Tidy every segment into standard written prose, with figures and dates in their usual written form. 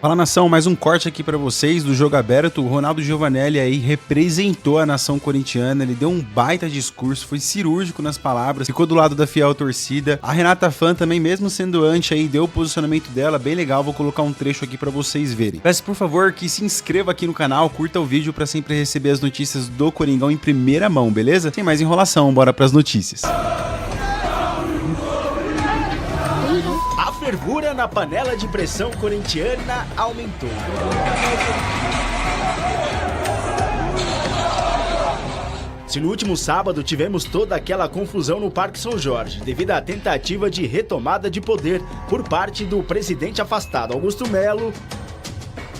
Fala, nação, mais um corte aqui pra vocês do Jogo Aberto. O Ronaldo Giovanelli aí representou a nação corintiana, ele deu um baita discurso, foi cirúrgico nas palavras, ficou do lado da fiel torcida. A Renata Fã também, mesmo sendo anti aí, deu o posicionamento dela, bem legal, vou colocar um trecho aqui pra vocês verem. Peço por favor que se inscreva aqui no canal, curta o vídeo pra sempre receber as notícias do Coringão em primeira mão, beleza? Sem mais enrolação, bora pras notícias. A fervura na panela de pressão corintiana aumentou. Se no último sábado tivemos toda aquela confusão no Parque São Jorge, devido à tentativa de retomada de poder por parte do presidente afastado Augusto Melo,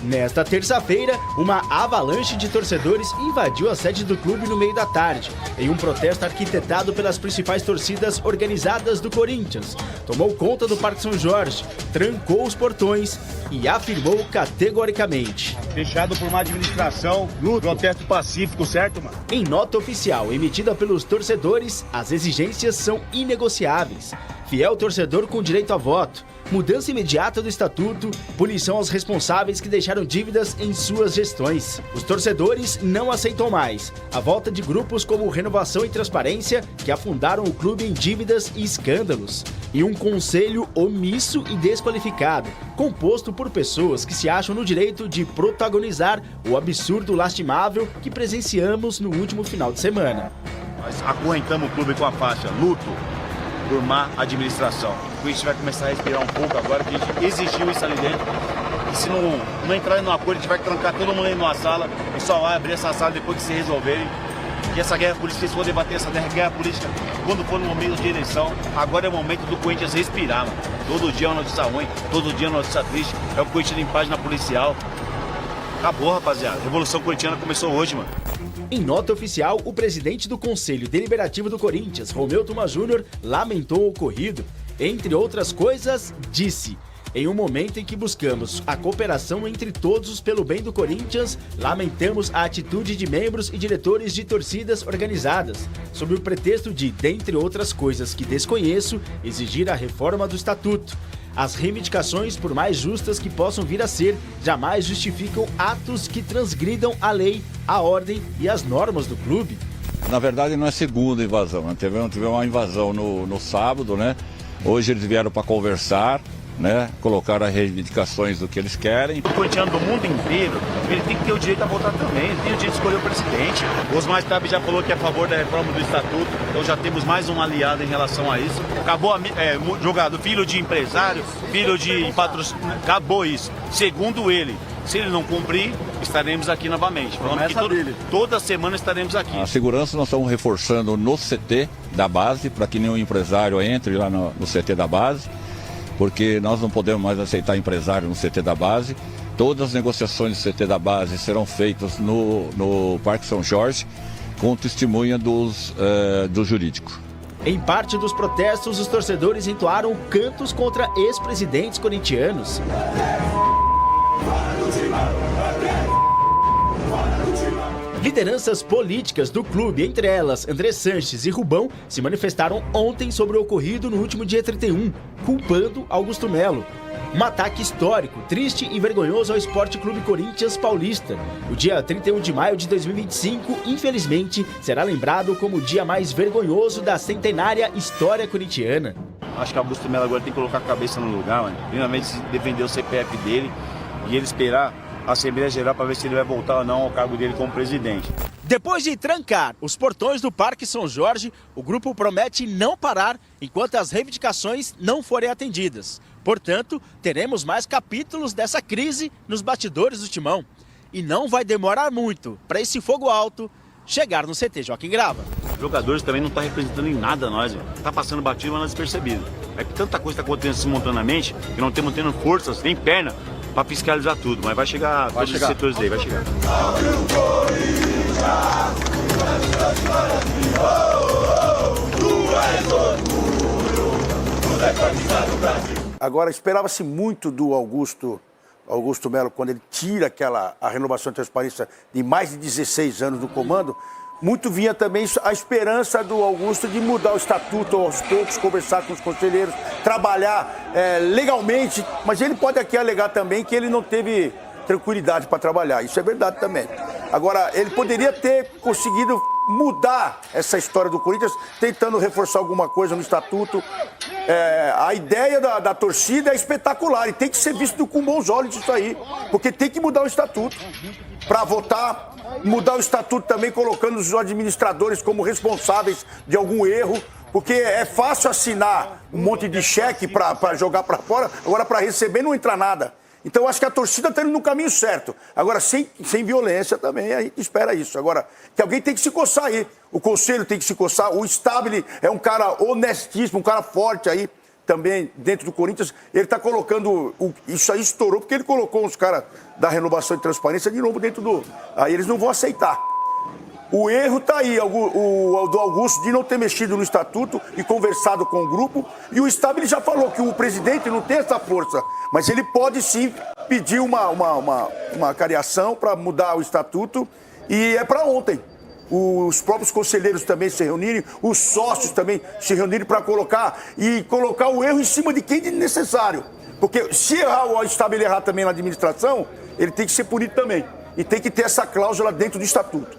nesta terça-feira, uma avalanche de torcedores invadiu a sede do clube no meio da tarde, em um protesto arquitetado pelas principais torcidas organizadas do Corinthians. Tomou conta do Parque São Jorge, trancou os portões e afirmou categoricamente: fechado por uma administração, protesto pacífico, certo, mano? Em nota oficial emitida pelos torcedores, as exigências são inegociáveis. Fiel torcedor com direito a voto, mudança imediata do estatuto, punição aos responsáveis que deixaram dívidas em suas gestões. Os torcedores não aceitam mais a volta de grupos como Renovação e Transparência, que afundaram o clube em dívidas e escândalos, e um conselho omisso e desqualificado, composto por pessoas que se acham no direito de protagonizar o absurdo lastimável que presenciamos no último final de semana. Nós acorrentamos o clube com a faixa luto por má administração. A gente vai começar a respirar um pouco agora, que a gente exigiu isso ali dentro. E se não entrar no acordo, a gente vai trancar todo mundo aí numa sala e só vai abrir essa sala depois que se resolverem. Que essa guerra política, eles vão debater essa guerra política quando for no momento de eleição. Agora é o momento do Corinthians respirar, mano. Todo dia é uma notícia ruim, todo dia é uma notícia triste. É o Corinthians em página policial. Acabou, rapaziada. A Revolução Corintiana começou hoje, mano. Em nota oficial, o presidente do Conselho Deliberativo do Corinthians, Romeu Thuma Júnior, lamentou o ocorrido. Entre outras coisas, disse: em um momento em que buscamos a cooperação entre todos pelo bem do Corinthians, lamentamos a atitude de membros e diretores de torcidas organizadas, sob o pretexto de, dentre outras coisas que desconheço, exigir a reforma do estatuto. As reivindicações, por mais justas que possam vir a ser, jamais justificam atos que transgridam a lei, a ordem e as normas do clube. Na verdade, não é segunda invasão, né? Teve uma invasão no sábado, né? Hoje eles vieram para conversar, né? Colocaram as reivindicações do que eles querem. O corintiano do mundo inteiro, ele tem que ter o direito a votar também, ele tem o direito de escolher o presidente. O Osmar Stab já falou que é a favor da reforma do estatuto, então já temos mais um aliado em relação a isso. Acabou jogador, filho de empresário, filho de patrocinador, acabou isso. Segundo ele, se ele não cumprir, estaremos aqui novamente. Falando que toda semana estaremos aqui. A segurança nós estamos reforçando no CT da base, para que nenhum empresário entre lá no CT da base, porque nós não podemos mais aceitar empresário no CT da base. Todas as negociações do CT da base serão feitas no Parque São Jorge, com testemunha do jurídico. Em parte dos protestos, os torcedores entoaram cantos contra ex-presidentes corintianos. Lideranças políticas do clube, entre elas André Sanches e Rubão, se manifestaram ontem sobre o ocorrido no último dia 31, culpando Augusto Melo. Um ataque histórico, triste e vergonhoso ao Esporte Clube Corinthians Paulista. O dia 31 de maio de 2025, infelizmente, será lembrado como o dia mais vergonhoso da centenária história corintiana. Acho que Augusto Melo agora tem que colocar a cabeça no lugar, mano. Primeiramente defender o CPF dele e ele esperar a Assembleia Geral para ver se ele vai voltar ou não ao cargo dele como presidente. Depois de trancar os portões do Parque São Jorge, o grupo promete não parar enquanto as reivindicações não forem atendidas. Portanto, teremos mais capítulos dessa crise nos bastidores do Timão. E não vai demorar muito para esse fogo alto chegar no CT Joaquim Grava. Os jogadores também não estão representando em nada nós, velho. Tá passando batido, mas não despercebido. É que tanta coisa está acontecendo simultaneamente que não estamos tendo forças, nem perna, para fiscalizar tudo. Mas vai chegar todos os setores daí, vai chegar. Agora, esperava-se muito do Augusto Melo, quando ele tira a renovação e transparência de mais de 16 anos do comando, muito vinha também a esperança do Augusto de mudar o estatuto aos poucos, conversar com os conselheiros, trabalhar legalmente, mas ele pode aqui alegar também que ele não teve tranquilidade para trabalhar, isso é verdade também. Agora, ele poderia ter conseguido mudar essa história do Corinthians, tentando reforçar alguma coisa no estatuto. A ideia da torcida é espetacular e tem que ser visto com bons olhos isso aí, porque tem que mudar o estatuto para votar, mudar o estatuto também colocando os administradores como responsáveis de algum erro, porque é fácil assinar um monte de cheque para jogar para fora, agora para receber não entra nada. Então, eu acho que a torcida está indo no caminho certo. Agora, sem violência também, a gente espera isso. Agora, que alguém tem que se coçar aí. O conselho tem que se coçar. O Stabile é um cara honestíssimo, um cara forte aí, também dentro do Corinthians. Ele está colocando... Isso aí estourou, porque ele colocou os caras da renovação e transparência de novo dentro do... Aí eles não vão aceitar. O erro está aí, o do Augusto, de não ter mexido no estatuto e conversado com o grupo. E o Stabile já falou que o presidente não tem essa força, mas ele pode sim pedir uma cariação para mudar o estatuto. E é para ontem. Os próprios conselheiros também se reunirem, os sócios também se reunirem para colocar o erro em cima de quem é necessário. Porque se errar, o Stabile errar também na administração, ele tem que ser punido também. E tem que ter essa cláusula dentro do estatuto.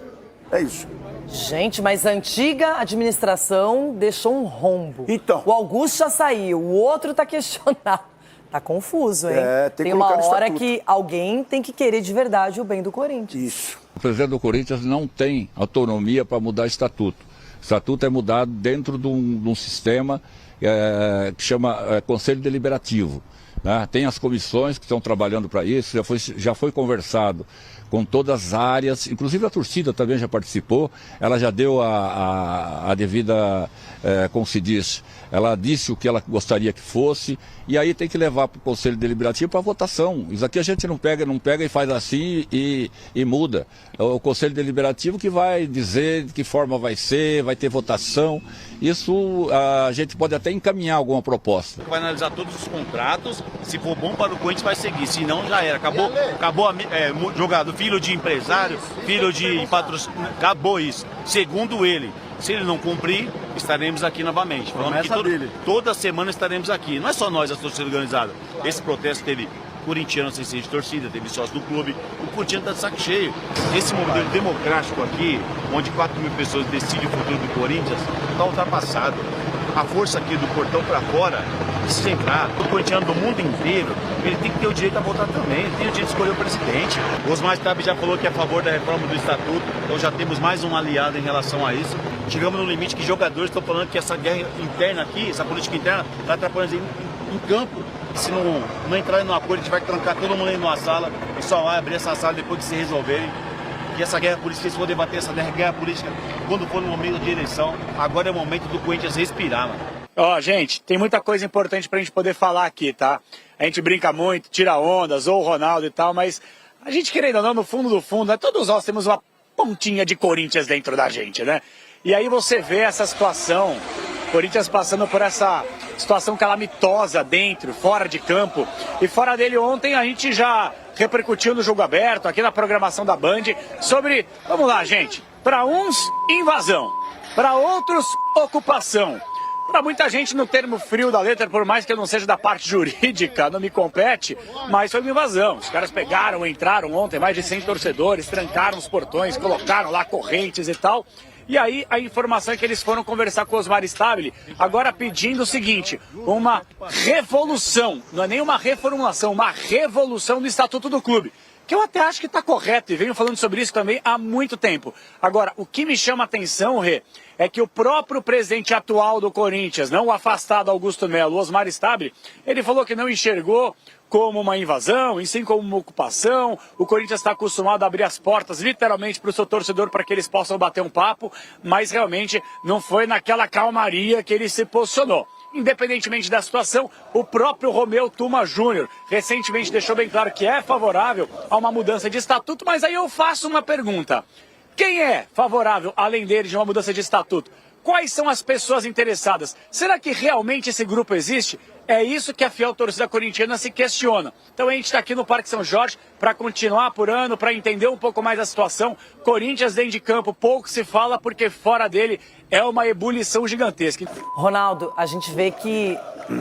É isso. Gente, mas a antiga administração deixou um rombo. Então. O Augusto já saiu, o outro tá questionado. Tá confuso, hein? Tem uma hora que alguém tem que querer de verdade o bem do Corinthians. Isso. O presidente do Corinthians não tem autonomia para mudar estatuto. O estatuto é mudado dentro de um sistema que chama Conselho Deliberativo. Né? Tem as comissões que estão trabalhando para isso, já foi conversado com todas as áreas, inclusive a torcida também já participou, ela já deu a devida, como se diz, ela disse o que ela gostaria que fosse, e aí tem que levar para o Conselho Deliberativo para votação. Isso aqui a gente não pega e faz assim e muda. É o Conselho Deliberativo que vai dizer de que forma vai ser, vai ter votação. Isso a gente pode até encaminhar alguma proposta. Vai analisar todos os contratos, se for bom para o Corinthians vai seguir, se não já era. Acabou jogado filho de empresário, filho de patrocinador, acabou isso. Segundo ele, se ele não cumprir, estaremos aqui novamente. Falando que toda semana estaremos aqui. Não é só nós, a torcida organizada. Esse protesto teve corintiano sem ser de torcida, teve sócio do clube. O corintiano está de saco cheio. Esse modelo democrático aqui, onde 4.000 pessoas decidem o futuro do Corinthians, está ultrapassado. A força aqui do portão para fora, precisa entrar. O corintiano do mundo inteiro, ele tem que ter o direito a votar também, ele tem o direito de escolher o presidente. O Osmar Stabile já falou que é a favor da reforma do estatuto, então já temos mais um aliado em relação a isso. Chegamos no limite que jogadores estão falando que essa guerra interna aqui, essa política interna, está atrapalhando em campo. Se não entrarem no acordo, a gente vai trancar todo mundo aí numa sala e só vai abrir essa sala depois que se resolverem. E essa guerra política, se for debater essa guerra política quando for no momento de eleição, agora é o momento do Corinthians respirar, mano. Ó, gente, tem muita coisa importante pra gente poder falar aqui, tá? A gente brinca muito, tira ondas, ou o Ronaldo e tal, mas a gente, querendo ou não, no fundo do fundo, todos nós temos uma pontinha de Corinthians dentro da gente, né? E aí você vê essa situação, Corinthians passando por essa situação calamitosa dentro, fora de campo. E fora dele ontem a gente já repercutiu no Jogo Aberto, aqui na programação da Band, sobre, vamos lá, gente, para uns, invasão, para outros, ocupação. Para muita gente, no termo frio da letra, por mais que eu não seja da parte jurídica, não me compete, mas foi uma invasão. Os caras pegaram, entraram ontem, mais de 100 torcedores, trancaram os portões, colocaram lá correntes e tal. E aí a informação é que eles foram conversar com o Osmar Stabile, agora pedindo o seguinte, uma revolução, não é nem uma reformulação, uma revolução do Estatuto do Clube. Que eu até acho que está correto e venho falando sobre isso também há muito tempo. Agora, o que me chama a atenção, Rê, é que o próprio presidente atual do Corinthians, não o afastado Augusto Melo, Osmar Stabile, ele falou que não enxergou como uma invasão, e sim como uma ocupação. O Corinthians está acostumado a abrir as portas literalmente para o seu torcedor para que eles possam bater um papo, mas realmente não foi naquela calmaria que ele se posicionou. Independentemente da situação, o próprio Romeu Tuma Júnior recentemente deixou bem claro que é favorável a uma mudança de estatuto, mas aí eu faço uma pergunta. Quem é favorável, além dele, de uma mudança de estatuto? Quais são as pessoas interessadas? Será que realmente esse grupo existe? É isso que a fiel torcida corintiana se questiona. Então a gente está aqui no Parque São Jorge para continuar apurando, para entender um pouco mais a situação. Corinthians dentro de campo pouco se fala porque fora dele é uma ebulição gigantesca. Ronaldo, a gente vê que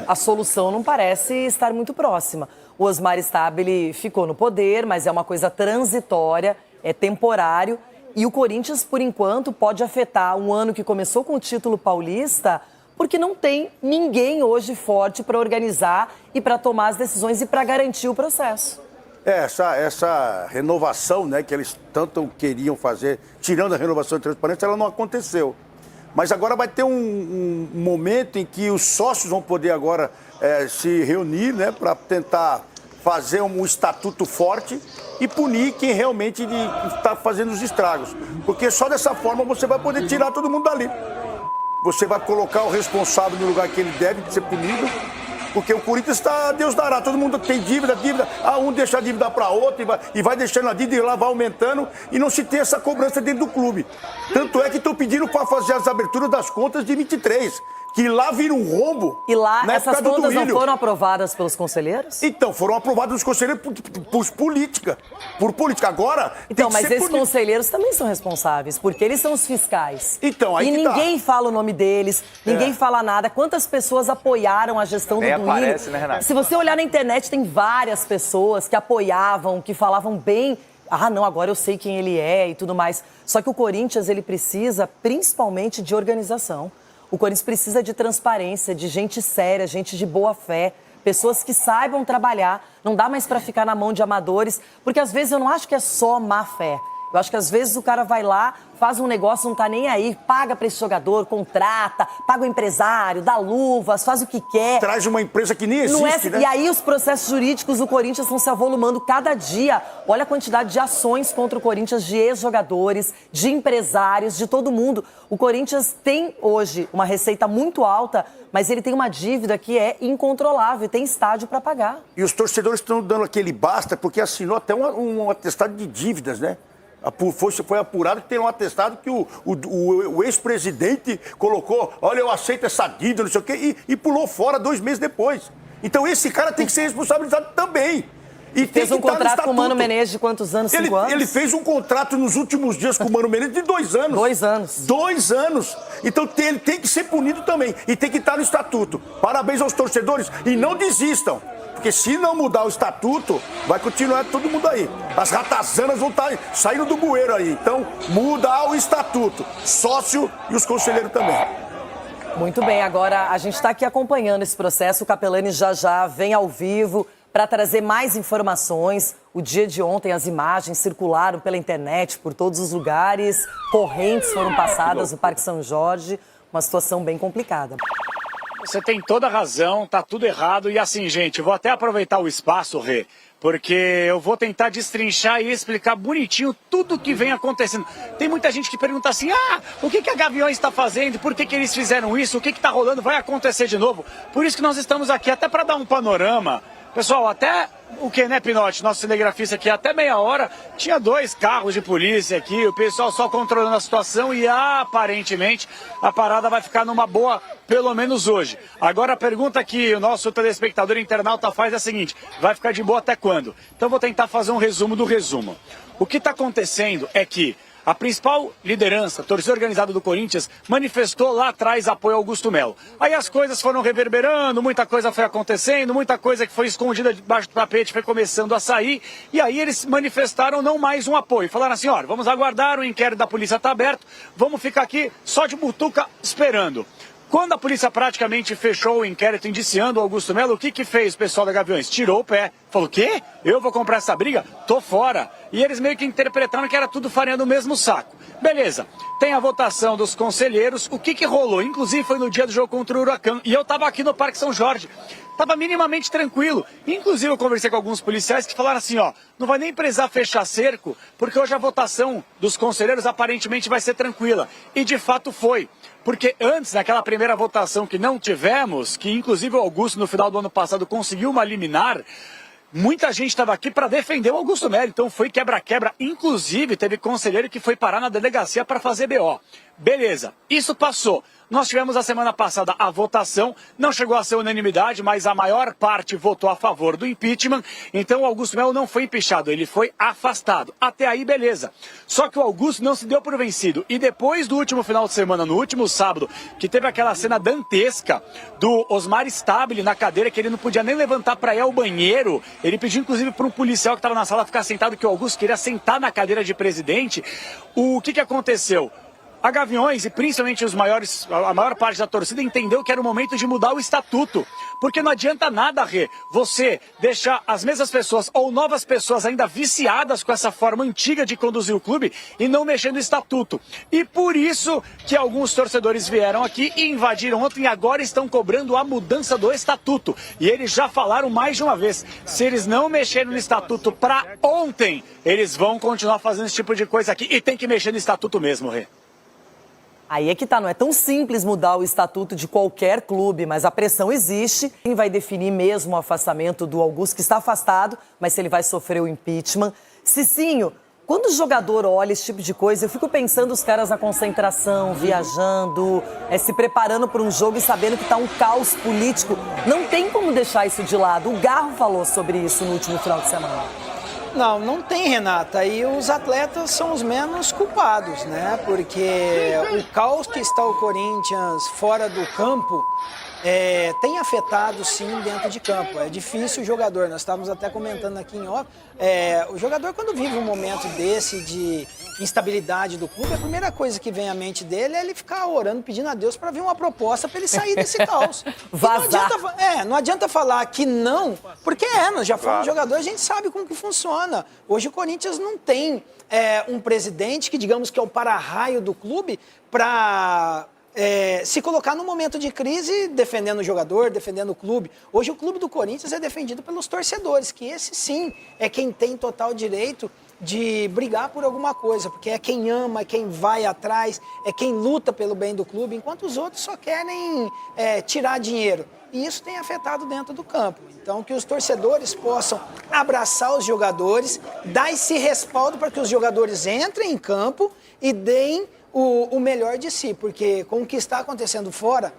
a solução não parece estar muito próxima. O Osmar Stabile ficou no poder, mas é uma coisa transitória, é temporário. E o Corinthians, por enquanto, pode afetar um ano que começou com o título paulista, porque não tem ninguém hoje forte para organizar e para tomar as decisões e para garantir o processo. Essa renovação, né, que eles tanto queriam fazer, tirando a renovação de transparência, ela não aconteceu. Mas agora vai ter um momento em que os sócios vão poder agora se reunir, né, para tentar fazer um estatuto forte e punir quem realmente está fazendo os estragos. Porque só dessa forma você vai poder tirar todo mundo dali. Você vai colocar o responsável no lugar que ele deve ser punido, porque o Corinthians está, Deus dará, todo mundo tem dívida, um deixa a dívida para outro e vai deixando a dívida e lá vai aumentando e não se tem essa cobrança dentro do clube. Tanto é que estão pedindo para fazer as aberturas das contas de 23, que lá vira um rombo. E lá essas contas não foram aprovadas pelos conselheiros? Então, foram aprovadas pelos conselheiros por política. Agora, então, mas esses conselheiros também são responsáveis, porque eles são os fiscais. Então, aí e que ninguém fala o nome deles, ninguém fala nada. Quantas pessoas apoiaram a gestão do Duílio? Aparece, né, Renato? Se você olhar na internet, tem várias pessoas que apoiavam, que falavam bem. Ah, não, agora eu sei quem ele é e tudo mais. Só que o Corinthians, ele precisa principalmente de organização. O Corinthians precisa de transparência, de gente séria, gente de boa fé, pessoas que saibam trabalhar. Não dá mais para ficar na mão de amadores, porque às vezes eu não acho que é só má fé. Eu acho que às vezes o cara vai lá, faz um negócio, não tá nem aí, paga para esse jogador, contrata, paga o empresário, dá luvas, faz o que quer. Traz uma empresa que nem existe, né? E aí os processos jurídicos do Corinthians estão se avolumando cada dia. Olha a quantidade de ações contra o Corinthians, de ex-jogadores, de empresários, de todo mundo. O Corinthians tem hoje uma receita muito alta, mas ele tem uma dívida que é incontrolável, tem estádio para pagar. E os torcedores estão dando aquele basta porque assinou até um atestado de dívidas, né? Foi apurado que tem um atestado que o ex-presidente colocou, olha, eu aceito essa dívida, não sei o quê, e pulou fora 2 meses depois. Então esse cara tem que ser responsabilizado também. E fez um contrato com o Mano Menezes de quantos anos? 5 anos? Ele fez um contrato nos últimos dias com o Mano Menezes de 2 anos. 2 anos. 2 anos. Então ele tem que ser punido também. E tem que estar no estatuto. Parabéns aos torcedores e não desistam. Porque se não mudar o estatuto, vai continuar todo mundo aí. As ratazanas vão estar saindo do bueiro aí. Então, muda o estatuto. Sócio e os conselheiros também. Muito bem, agora a gente está aqui acompanhando esse processo. O Capelani já vem ao vivo para trazer mais informações. O dia de ontem as imagens circularam pela internet, por todos os lugares. Correntes foram passadas no Parque São Jorge. Uma situação bem complicada. Você tem toda a razão, tá tudo errado. E assim, gente, vou até aproveitar o espaço, Rê, porque eu vou tentar destrinchar e explicar bonitinho tudo o que vem acontecendo. Tem muita gente que pergunta assim, o que a Gaviões está fazendo? Por que eles fizeram isso? O que está rolando? Vai acontecer de novo? Por isso que nós estamos aqui, até para dar um panorama. Pessoal, até o que, né, Pinotti, nosso cinegrafista aqui, até meia hora, tinha 2 carros de polícia aqui, o pessoal só controlando a situação e aparentemente a parada vai ficar numa boa, pelo menos hoje. Agora a pergunta que o nosso telespectador internauta faz é a seguinte, vai ficar de boa até quando? Então vou tentar fazer um resumo do resumo. O que está acontecendo é que a principal liderança, torcida organizada do Corinthians, manifestou lá atrás apoio ao Augusto Melo. Aí as coisas foram reverberando, muita coisa foi acontecendo, muita coisa que foi escondida debaixo do tapete foi começando a sair. E aí eles manifestaram não mais um apoio. Falaram assim, olha, vamos aguardar, o inquérito da polícia está aberto, vamos ficar aqui só de butuca esperando. Quando a polícia praticamente fechou o inquérito indiciando o Augusto Melo, o que fez o pessoal da Gaviões? Tirou o pé. Falou, o quê? Eu vou comprar essa briga? Tô fora. E eles meio que interpretaram que era tudo farinha do mesmo saco. Beleza. Tem a votação dos conselheiros. O que rolou? Inclusive foi no dia do jogo contra o Huracan. E eu tava aqui no Parque São Jorge. Tava minimamente tranquilo. Inclusive eu conversei com alguns policiais que falaram assim, ó, não vai nem precisar fechar cerco, porque hoje a votação dos conselheiros aparentemente vai ser tranquila. E de fato foi. Porque antes, naquela primeira votação que não tivemos, que inclusive o Augusto no final do ano passado conseguiu uma liminar, muita gente estava aqui para defender o Augusto Melo, então foi quebra-quebra. Inclusive, teve conselheiro que foi parar na delegacia para fazer BO. Beleza, isso passou. Nós tivemos a semana passada a votação, não chegou a ser unanimidade, mas a maior parte votou a favor do impeachment, então o Augusto Melo não foi empichado, ele foi afastado. Até aí, beleza. Só que o Augusto não se deu por vencido, e depois do último final de semana, no último sábado, que teve aquela cena dantesca do Osmar Stabile na cadeira, que ele não podia nem levantar para ir ao banheiro, ele pediu inclusive para um policial que estava na sala ficar sentado, que o Augusto queria sentar na cadeira de presidente. O que aconteceu? A Gaviões, e principalmente a maior parte da torcida, entendeu que era o momento de mudar o estatuto. Porque não adianta nada, Rê, você deixar as mesmas pessoas ou novas pessoas ainda viciadas com essa forma antiga de conduzir o clube e não mexer no estatuto. E por isso que alguns torcedores vieram aqui e invadiram ontem e agora estão cobrando a mudança do estatuto. E eles já falaram mais de uma vez, se eles não mexerem no estatuto para ontem, eles vão continuar fazendo esse tipo de coisa aqui e tem que mexer no estatuto mesmo, Rê. Aí é que tá, não é tão simples mudar o estatuto de qualquer clube, mas a pressão existe. Quem vai definir mesmo o afastamento do Augusto, que está afastado, mas se ele vai sofrer o impeachment. Cicinho, quando o jogador olha esse tipo de coisa, eu fico pensando os caras na concentração, viajando, se preparando para um jogo e sabendo que tá um caos político. Não tem como deixar isso de lado. O Garro falou sobre isso no último final de semana. Não tem, Renata, e os atletas são os menos culpados, né? Porque o caos que está o Corinthians fora do campo tem afetado, sim, dentro de campo. É difícil o jogador, nós estávamos até comentando aqui em off, o jogador quando vive um momento desse de instabilidade do clube, a primeira coisa que vem à mente dele é ele ficar orando, pedindo a Deus para vir uma proposta para ele sair desse caos. Vazar. Não adianta falar que não, porque nós já fomos jogador, a gente sabe como que funciona. Hoje o Corinthians não tem um presidente que, digamos que é o para-raio do clube para se colocar num momento de crise defendendo o jogador, defendendo o clube. Hoje o clube do Corinthians é defendido pelos torcedores, que esse sim é quem tem total direito de brigar por alguma coisa, porque é quem ama, é quem vai atrás, é quem luta pelo bem do clube, enquanto os outros só querem tirar dinheiro. E isso tem afetado dentro do campo. Então, que os torcedores possam abraçar os jogadores, dar esse respaldo para que os jogadores entrem em campo e deem o melhor de si, porque com o que está acontecendo fora,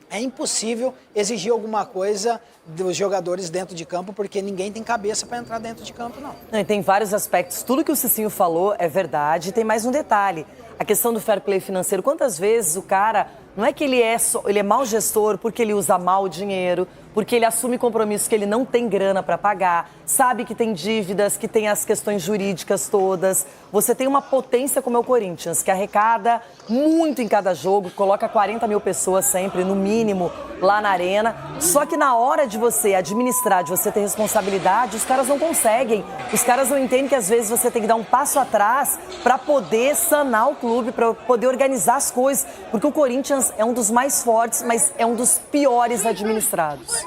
é impossível exigir alguma coisa dos jogadores dentro de campo, porque ninguém tem cabeça para entrar dentro de campo, não. E tem vários aspectos. Tudo que o Cicinho falou é verdade. Tem mais um detalhe. A questão do fair play financeiro. Quantas vezes o cara, não é que ele é mau gestor porque ele usa mal o dinheiro, porque ele assume compromissos que ele não tem grana para pagar, sabe que tem dívidas, que tem as questões jurídicas todas. Você tem uma potência como é o Corinthians, que arrecada muito em cada jogo, coloca 40 mil pessoas sempre, no mínimo, lá na arena. Só que na hora de você administrar, de você ter responsabilidade, os caras não conseguem. Os caras não entendem que às vezes você tem que dar um passo atrás para poder sanar o clube, para poder organizar as coisas. Porque o Corinthians é um dos mais fortes, mas é um dos piores administrados.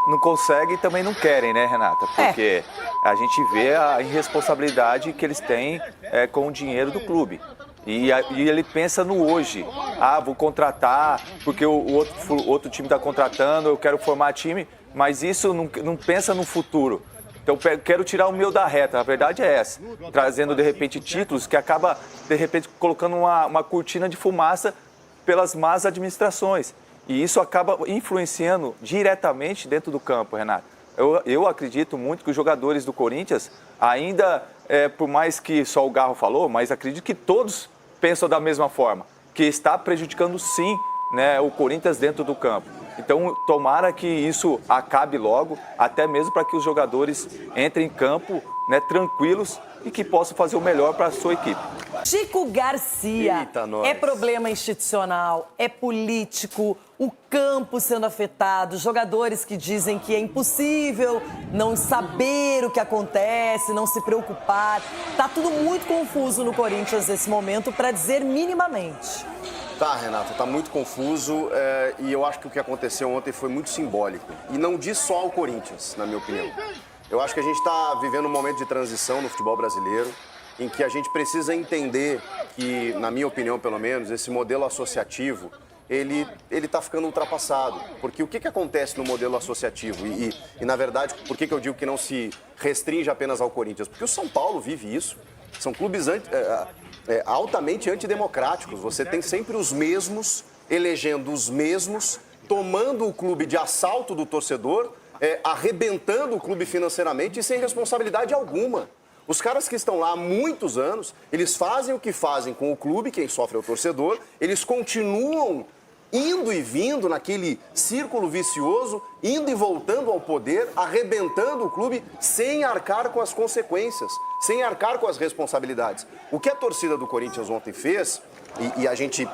Não conseguem e também não querem, né, Renata? Porque a gente vê a irresponsabilidade que eles têm com o dinheiro do clube. E ele pensa no hoje. Vou contratar porque o outro time está contratando, eu quero formar time. Mas isso não pensa no futuro. Então, eu quero tirar o meu da reta. A verdade é essa. Trazendo, de repente, títulos que acaba, de repente, colocando uma cortina de fumaça pelas más administrações. E isso acaba influenciando diretamente dentro do campo, Renato. Eu acredito muito que os jogadores do Corinthians, ainda, por mais que só o Garro falou, mas acredito que todos pensam da mesma forma, que está prejudicando sim, né, o Corinthians dentro do campo. Então, tomara que isso acabe logo, até mesmo para que os jogadores entrem em campo, né, tranquilos e que possam fazer o melhor para a sua equipe. Chico Garcia, Eita, nós. É problema institucional, é político, o campo sendo afetado, jogadores que dizem que é impossível não saber o que acontece, não se preocupar. Tá tudo muito confuso no Corinthians nesse momento, para dizer minimamente. Tá, Renata, tá muito confuso e eu acho que o que aconteceu ontem foi muito simbólico. E não diz só ao Corinthians, na minha opinião. Eu acho que a gente está vivendo um momento de transição no futebol brasileiro, em que a gente precisa entender que, na minha opinião pelo menos, esse modelo associativo, ele está ficando ultrapassado. Porque o que acontece no modelo associativo? E na verdade, por que eu digo que não se restringe apenas ao Corinthians? Porque o São Paulo vive isso. São clubes altamente antidemocráticos. Você tem sempre os mesmos, elegendo os mesmos, tomando o clube de assalto do torcedor, arrebentando o clube financeiramente e sem responsabilidade alguma. Os caras que estão lá há muitos anos, eles fazem o que fazem com o clube, quem sofre é o torcedor, eles continuam indo e vindo naquele círculo vicioso, indo e voltando ao poder, arrebentando o clube sem arcar com as consequências, sem arcar com as responsabilidades. O que a torcida do Corinthians ontem fez, e a gente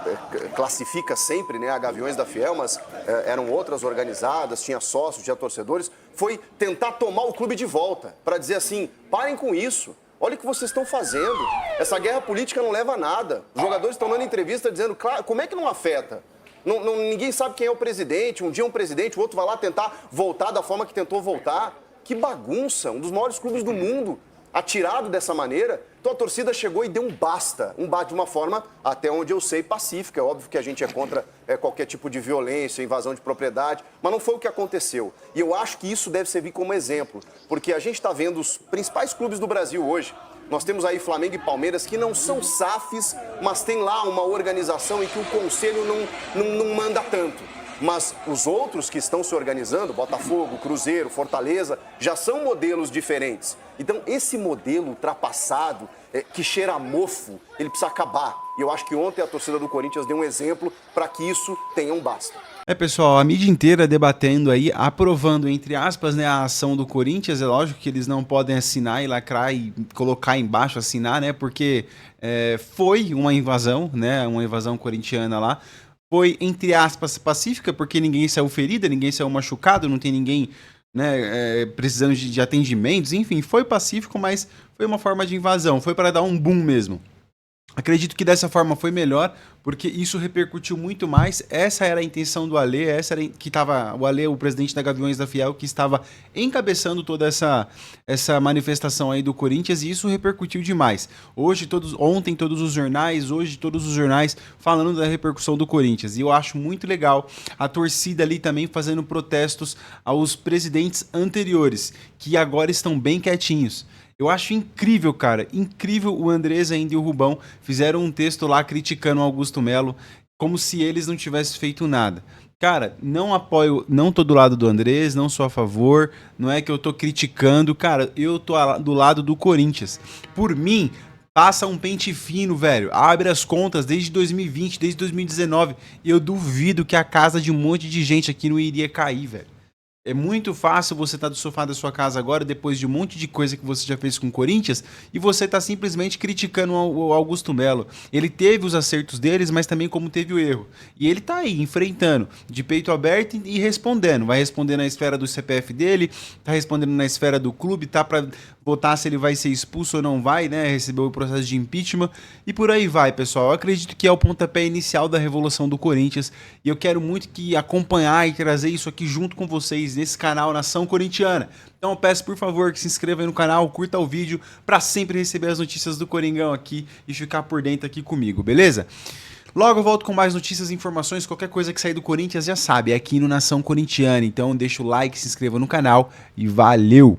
classifica sempre, né, a Gaviões da Fiel, mas eram outras organizadas, tinha sócios, tinha torcedores, foi tentar tomar o clube de volta, para dizer assim, parem com isso. Olha o que vocês estão fazendo. Essa guerra política não leva a nada. Os jogadores estão dando entrevista dizendo, claro, como é que não afeta? Ninguém sabe quem é o presidente. Um dia um presidente, o outro vai lá tentar voltar da forma que tentou voltar. Que bagunça. Um dos maiores clubes do mundo, atirado dessa maneira. Então a torcida chegou e deu um basta de uma forma, até onde eu sei, pacífica. É óbvio que a gente é contra qualquer tipo de violência, invasão de propriedade, mas não foi o que aconteceu. E eu acho que isso deve servir como exemplo, porque a gente está vendo os principais clubes do Brasil hoje. Nós temos aí Flamengo e Palmeiras, que não são SAFs, mas tem lá uma organização em que o conselho não manda tanto. Mas os outros que estão se organizando, Botafogo, Cruzeiro, Fortaleza, já são modelos diferentes. Então, esse modelo ultrapassado, que cheira a mofo, ele precisa acabar. E eu acho que ontem a torcida do Corinthians deu um exemplo para que isso tenha um basta. Pessoal, a mídia inteira debatendo aí, aprovando, entre aspas, né, a ação do Corinthians. É lógico que eles não podem assinar e lacrar e colocar embaixo, assinar, né, porque foi uma invasão, né, uma invasão corintiana lá. Foi, entre aspas, pacífica, porque ninguém saiu ferido, ninguém saiu machucado, não tem ninguém, né, precisando de atendimentos, enfim, foi pacífico, mas foi uma forma de invasão, foi para dar um boom mesmo. Acredito que dessa forma foi melhor, porque isso repercutiu muito mais. Essa era a intenção do Alê, o Alê, o presidente da Gaviões da Fiel, que estava encabeçando toda essa manifestação aí do Corinthians, e isso repercutiu demais. Ontem todos os jornais, hoje todos os jornais falando da repercussão do Corinthians. E eu acho muito legal a torcida ali também fazendo protestos aos presidentes anteriores, que agora estão bem quietinhos. Eu acho incrível, cara, incrível. O Andrés ainda e o Rubão fizeram um texto lá criticando o Augusto Melo, como se eles não tivessem feito nada. Cara, não apoio, não tô do lado do Andrés, não sou a favor, não é que eu tô criticando, cara, eu tô do lado do Corinthians. Por mim, passa um pente fino, velho, abre as contas desde 2020, desde 2019, e eu duvido que a casa de um monte de gente aqui não iria cair, velho. É muito fácil você estar do sofá da sua casa agora, depois de um monte de coisa que você já fez com o Corinthians, e você tá simplesmente criticando o Augusto Melo. Ele teve os acertos deles, mas também como teve o erro. E ele tá aí, enfrentando, de peito aberto e respondendo. Vai responder na esfera do CPF dele, tá respondendo na esfera do clube, tá pra votar se ele vai ser expulso ou não vai, né? Recebeu o processo de impeachment, e por aí vai, pessoal. Eu acredito que é o pontapé inicial da revolução do Corinthians, e eu quero muito que acompanhar e trazer isso aqui junto com vocês nesse canal Nação Corintiana. Então eu peço, por favor, que se inscreva aí no canal, curta o vídeo, para sempre receber as notícias do Coringão aqui e ficar por dentro aqui comigo, beleza? Logo eu volto com mais notícias e informações. Qualquer coisa que sair do Corinthians já sabe, é aqui no Nação Corintiana. Então deixa o like, se inscreva no canal e valeu!